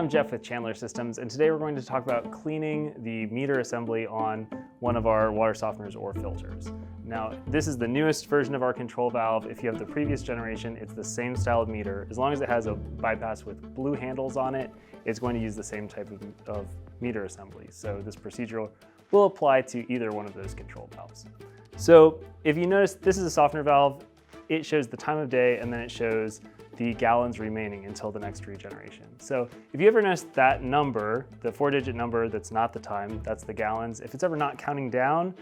I'm Jeff with Chandler Systems, and today we're going to talk about cleaning the meter assembly on one of our water softeners or filters. Now, this is the newest version of our control valve. If you have the previous generation, it's the same style of meter. As long as it has a bypass with blue handles on it, it's going to use the same type of meter assembly. So this procedure will apply to either one of those control valves. So if you notice, this is a softener valve. It shows the time of day, and then it shows the gallons remaining until the next regeneration. So if you ever notice that number, the 4-digit number that's not the time, that's the gallons, if it's ever not counting down,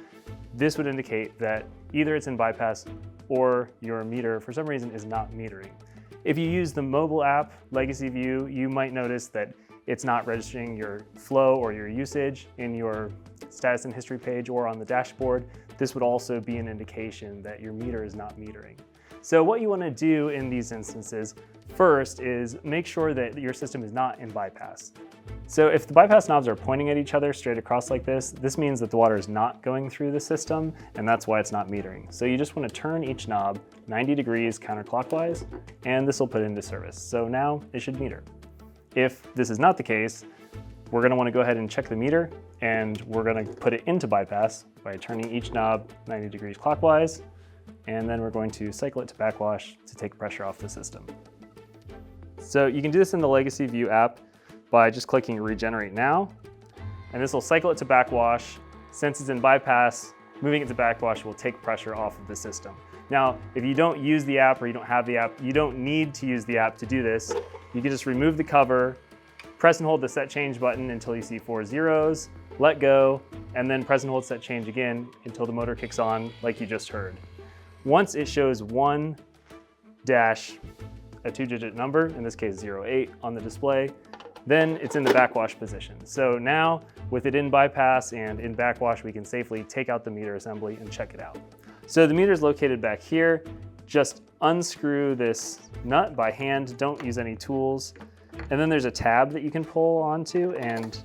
this would indicate that either it's in bypass or your meter, for some reason, is not metering. If you use the mobile app, Legacy View, you might notice that it's not registering your flow or your usage in your status and history page or on the dashboard. This would also be an indication that your meter is not metering. So what you want to do in these instances first is make sure that your system is not in bypass. So if the bypass knobs are pointing at each other straight across like this means that the water is not going through the system, and that's why it's not metering. So you just want to turn each knob 90 degrees counterclockwise, and this will put it into service. So now it should meter. If this is not the case, we're going to want to go ahead and check the meter, and we're going to put it into bypass by turning each knob 90 degrees clockwise, and then we're going to cycle it to backwash to take pressure off the system. So you can do this in the Legacy View app by just clicking Regenerate Now, and this will cycle it to backwash. Since it's in bypass, moving it to backwash will take pressure off of the system. Now, if you don't use the app or you don't have the app, you don't need to use the app to do this. You can just remove the cover, press and hold the set change button until you see 4 zeros, let go, and then press and hold set change again until the motor kicks on like you just heard. Once it shows 1 dash, a 2-digit number, in this case 08 on the display, then it's in the backwash position. So now with it in bypass and in backwash, we can safely take out the meter assembly and check it out. So the meter is located back here. Just unscrew this nut by hand, don't use any tools. And then there's a tab that you can pull onto and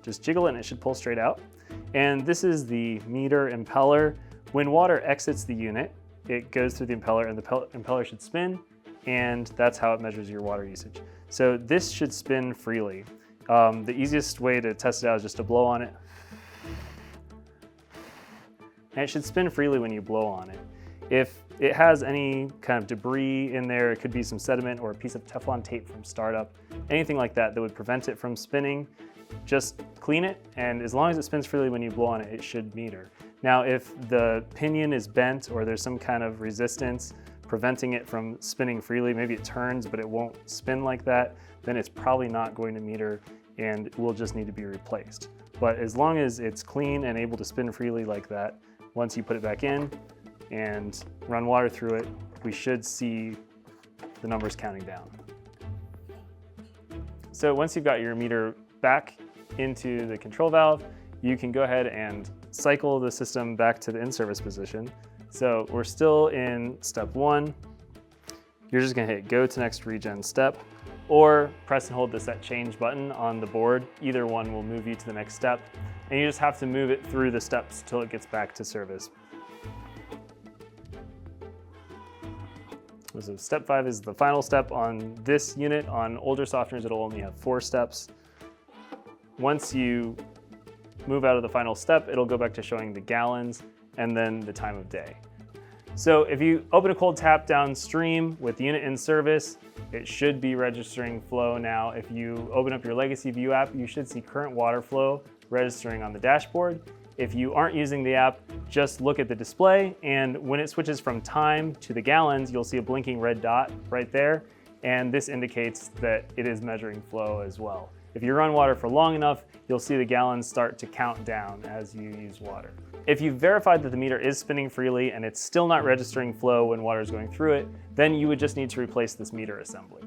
just jiggle it and it should pull straight out. And this is the meter impeller. When water exits the unit, it goes through the impeller and the impeller should spin, and that's how it measures your water usage. So this should spin freely. The easiest way to test it out is just to blow on it. And it should spin freely when you blow on it. If it has any kind of debris in there, it could be some sediment or a piece of Teflon tape from startup, anything like that that would prevent it from spinning, just clean it, and as long as it spins freely when you blow on it, it should meter. Now, if the pinion is bent or there's some kind of resistance preventing it from spinning freely, maybe it turns but it won't spin like that, then it's probably not going to meter and will just need to be replaced. But as long as it's clean and able to spin freely like that, once you put it back in and run water through it, we should see the numbers counting down. So once you've got your meter back into the control valve, you can go ahead and cycle the system back to the in-service position. So we're still in step 1. You're just gonna hit go to next regen step, or press and hold the set change button on the board. Either one will move you to the next step, and you just have to move it through the steps until it gets back to service. So step 5 is the final step on this unit. On older softeners, it'll only have 4 steps. Once you move out of the final step, it'll go back to showing the gallons and then the time of day. So if you open a cold tap downstream with the unit in service, it should be registering flow now. If you open up your Legacy View app, you should see current water flow registering on the dashboard. If you aren't using the app, just look at the display, and when it switches from time to the gallons, you'll see a blinking red dot right there, and this indicates that it is measuring flow as well. If you run water for long enough, you'll see the gallons start to count down as you use water. If you've verified that the meter is spinning freely and it's still not registering flow when water is going through it, then you would just need to replace this meter assembly.